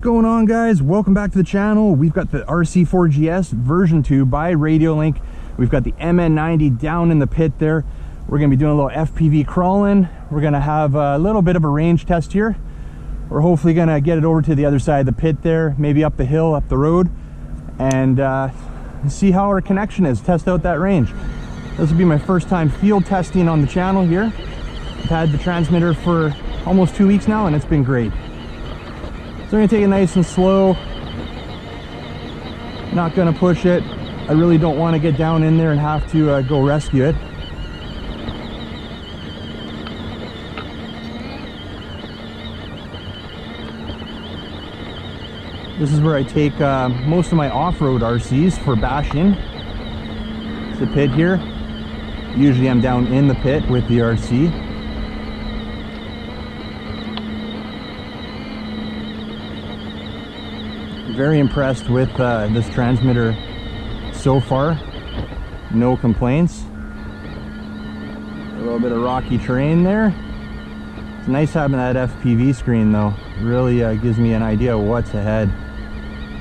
going on, guys? Welcome back to the channel. We've got the RC4GS version 2 by Radiolink. We've got the MN90 down in the pit there. We're going to be doing a little FPV crawling. We're going to have a little bit of a range test here. We're hopefully going to get it over to the other side of the pit there, maybe up the hill, up the road, and see how our connection is, test out that range. This will be my first time field testing on the channel here. I've had the transmitter for almost 2 weeks now and it's been great. So I'm going to take it nice and slow. Not going to push it. I really don't want to get down in there and have to go rescue it. This is where I take most of my off-road RCs for bashing. It's the pit here. Usually I'm down in the pit with the RC. Very impressed with this transmitter so far. No complaints. A little bit of rocky terrain there. It's nice having that FPV screen though. It really gives me an idea of what's ahead.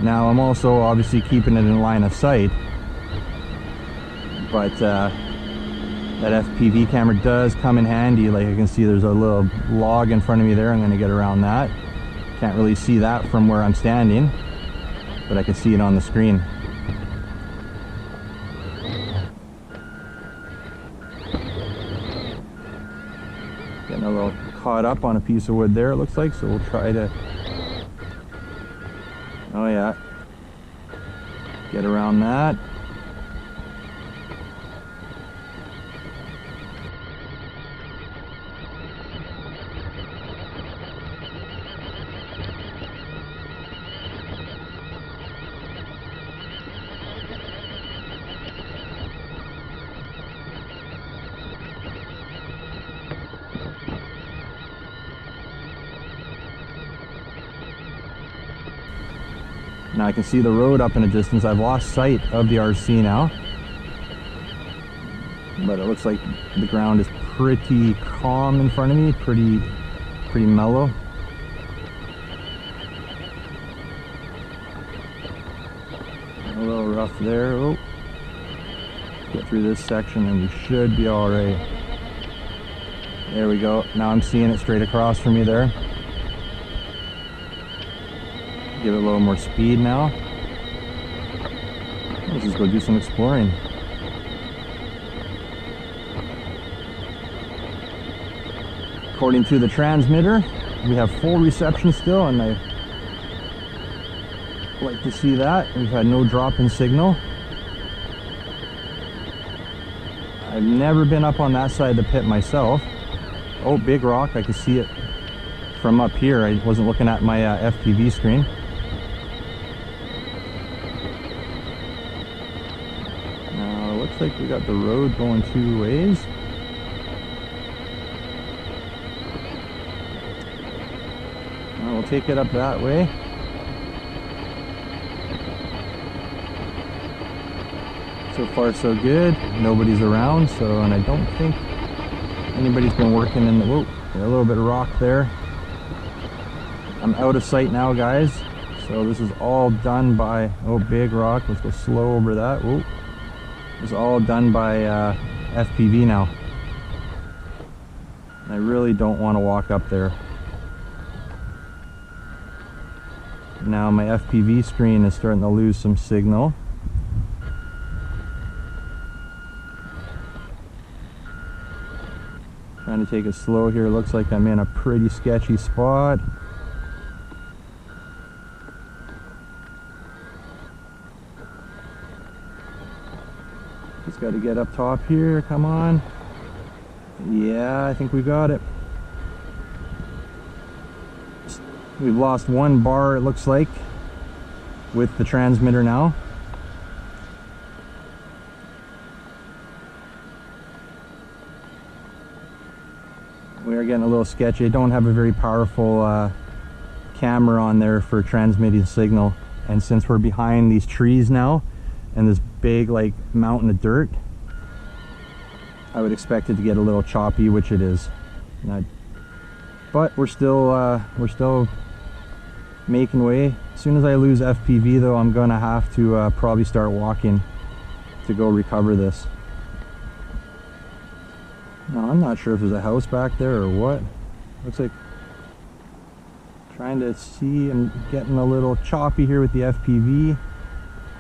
Now I'm also obviously keeping it in line of sight, but that FPV camera does come in handy. Like I can see there's a little log in front of me there. I'm going to get around that. Can't really see that from where I'm standing, but I can see it on the screen. Getting a little caught up on a piece of wood there, it looks like, so we'll try to, oh yeah, get around that. Now I can see the road up in the distance. I've lost sight of the RC now, but it looks like the ground is pretty calm in front of me, pretty mellow. A little rough there. Oh, get through this section and we should be all right. There we go. Now I'm seeing it straight across from me there. Give it a little more speed now. Let's just go do some exploring. According to the transmitter, we have full reception still, and I like to see that. We've had no drop in signal. I've never been up on that side of the pit myself. Oh, big rock. I can see it from up here. I wasn't looking at my FPV screen. Looks like we got the road going 2 ways. We'll take it up that way. So far so good. Nobody's around, so, and I don't think anybody's been working in the, whoa, a little bit of rock there. I'm out of sight now, guys. So this is all done by, oh, big rock. Let's go slow over that. Whoa. It's all done by FPV now. I really don't want to walk up there. Now my FPV screen is starting to lose some signal. Trying to take it slow here. Looks like I'm in a pretty sketchy spot. Just got to get up top here. Come on. Yeah, I think we got it. We've lost one bar, it looks like, with the transmitter now. We are getting a little sketchy. I don't have a very powerful camera on there for transmitting signal, and since we're behind these trees now and this big like mountain of dirt, I would expect it to get a little choppy, which it is. But we're still making way. As soon as I lose FPV though, I'm gonna have to probably start walking to go recover this. No, I'm not sure if there's a house back there or what. Looks like trying to see. I'm getting a little choppy here with the FPV.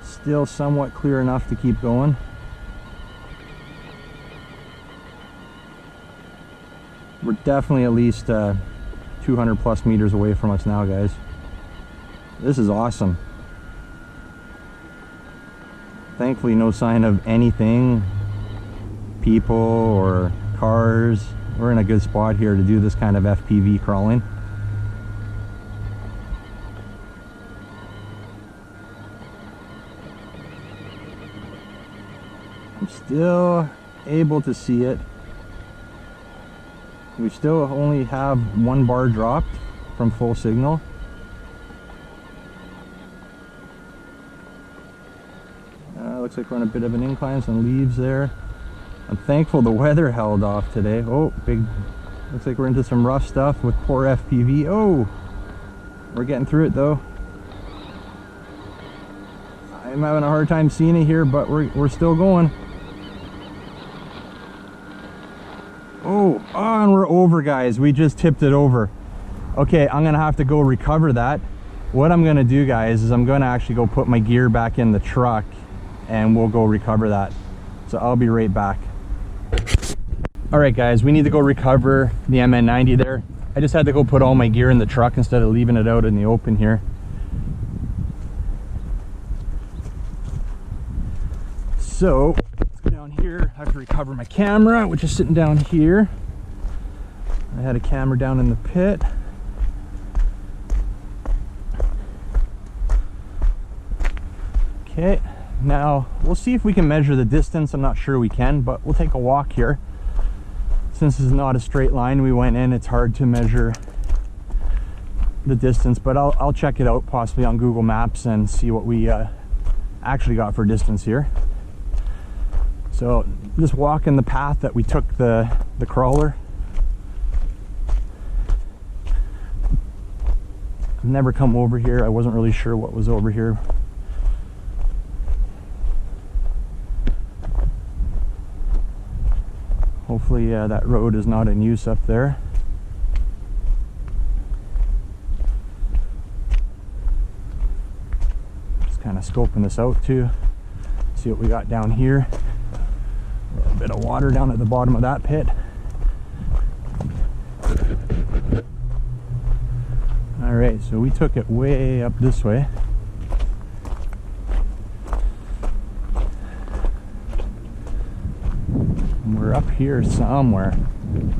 Still somewhat clear enough to keep going. We're definitely at least 200 plus meters away from us now, guys. This is awesome. Thankfully no sign of anything, people or cars. We're in a good spot here to do this kind of FPV crawling. I'm still able to see it. We still only have 1 bar dropped from full signal. Looks like we're on a bit of an incline, some leaves there. I'm thankful the weather held off today. Oh, looks like we're into some rough stuff with poor FPV. Oh, we're getting through it though. I'm having a hard time seeing it here, but we're still going. Oh, and we're over, guys. We just tipped it over. Okay, I'm gonna have to go recover that. What I'm gonna do, guys, is I'm gonna actually go put my gear back in the truck and we'll go recover that. So I'll be right back. All right, guys, we need to go recover the MN90 there. I just had to go put all my gear in the truck instead of leaving it out in the open here. So let's go down here. I have to recover my camera, which is sitting down here. I had a camera down in the pit. Okay, now we'll see if we can measure the distance. I'm not sure we can, but we'll take a walk here. Since this is not a straight line we went in, it's hard to measure the distance, but I'll check it out possibly on Google Maps and see what we actually got for distance here. So just walking the path that we took the crawler. I've never come over here. I wasn't really sure what was over here. Hopefully that road is not in use up there. Just kind of scoping this out too. See what we got down here. A little bit of water down at the bottom of that pit. All right, so we took it way up this way. And we're up here somewhere. And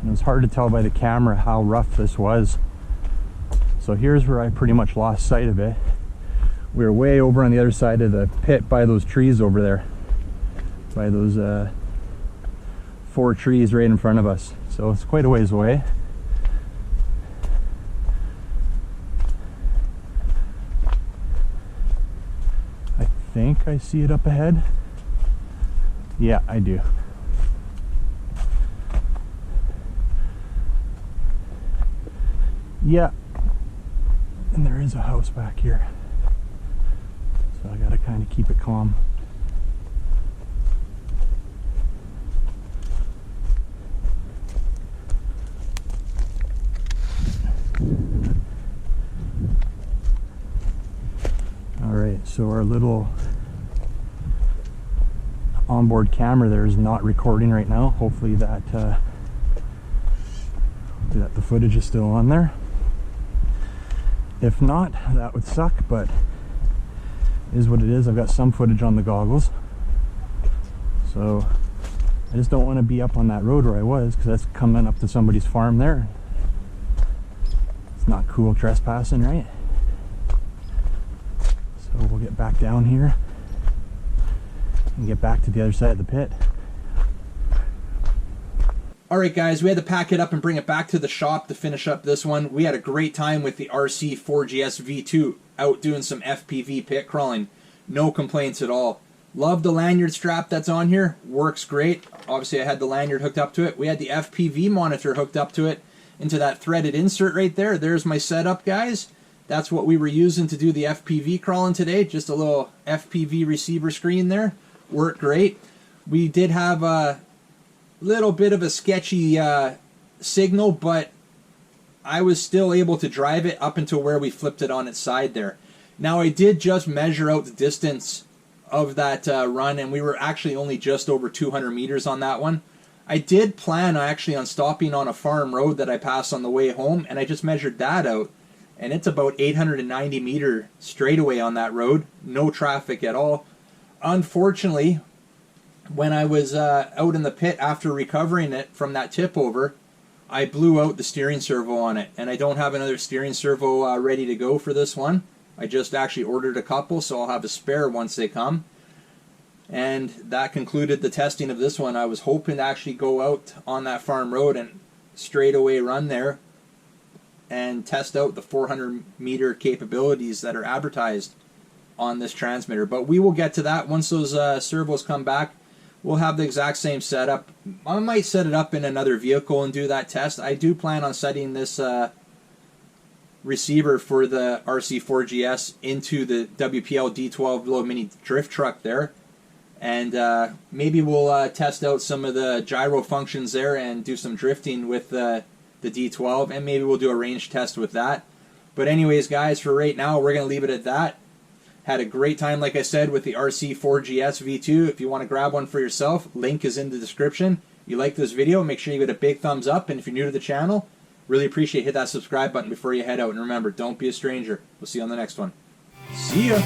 it was hard to tell by the camera how rough this was. So here's where I pretty much lost sight of it. We were way over on the other side of the pit by those trees over there. By those 4 trees right in front of us. So it's quite a ways away. I think I see it up ahead. Yeah, I do. Yeah. And there is a house back here. So I gotta kind of keep it calm. Alright, so our little onboard camera there is not recording right now. Hopefully that the footage is still on there. If not, that would suck, but it is what it is. I've got some footage on the goggles. So I just don't want to be up on that road where I was, because that's coming up to somebody's farm there. It's not cool trespassing, right? So we'll get back down here and get back to the other side of the pit. Alright guys, we had to pack it up and bring it back to the shop to finish up this one. We had a great time with the RC4GS V2 out doing some FPV pit crawling. No complaints at all. Love the lanyard strap that's on here. Works great. Obviously, I had the lanyard hooked up to it. We had the FPV monitor hooked up to it into that threaded insert right there. There's my setup, guys. That's what we were using to do the FPV crawling today. Just a little FPV receiver screen there. Worked great. We did have a little bit of a sketchy signal, but I was still able to drive it up until where we flipped it on its side there. Now, I did just measure out the distance of that run, and we were actually only just over 200 meters on that one. I did plan actually on stopping on a farm road that I passed on the way home, and I just measured that out, and it's about 890 meter straightaway on that road. No traffic at all. Unfortunately, when I was out in the pit after recovering it from that tip over, I blew out the steering servo on it, and I don't have another steering servo ready to go for this one. I just actually ordered a couple, so I'll have a spare once they come. And that concluded the testing of this one. I was hoping to actually go out on that farm road and straight away run there and test out the 400 meter capabilities that are advertised on this transmitter. But we will get to that once those servos come back. We'll have the exact same setup. I might set it up in another vehicle and do that test. I do plan on setting this receiver for the RC4GS into the WPL D12 little mini drift truck there, and maybe we'll test out some of the gyro functions there and do some drifting with the D12, and maybe we'll do a range test with that. But anyways, guys, for right now, we're going to leave it at that. Had a great time, like I said, with the RC4GS V2. If you want to grab one for yourself, link is in the description. If you like this video, make sure you get a big thumbs up, and if you're new to the channel, really appreciate it. Hit that subscribe button before you head out. And remember, don't be a stranger. We'll see you on the next one. See ya!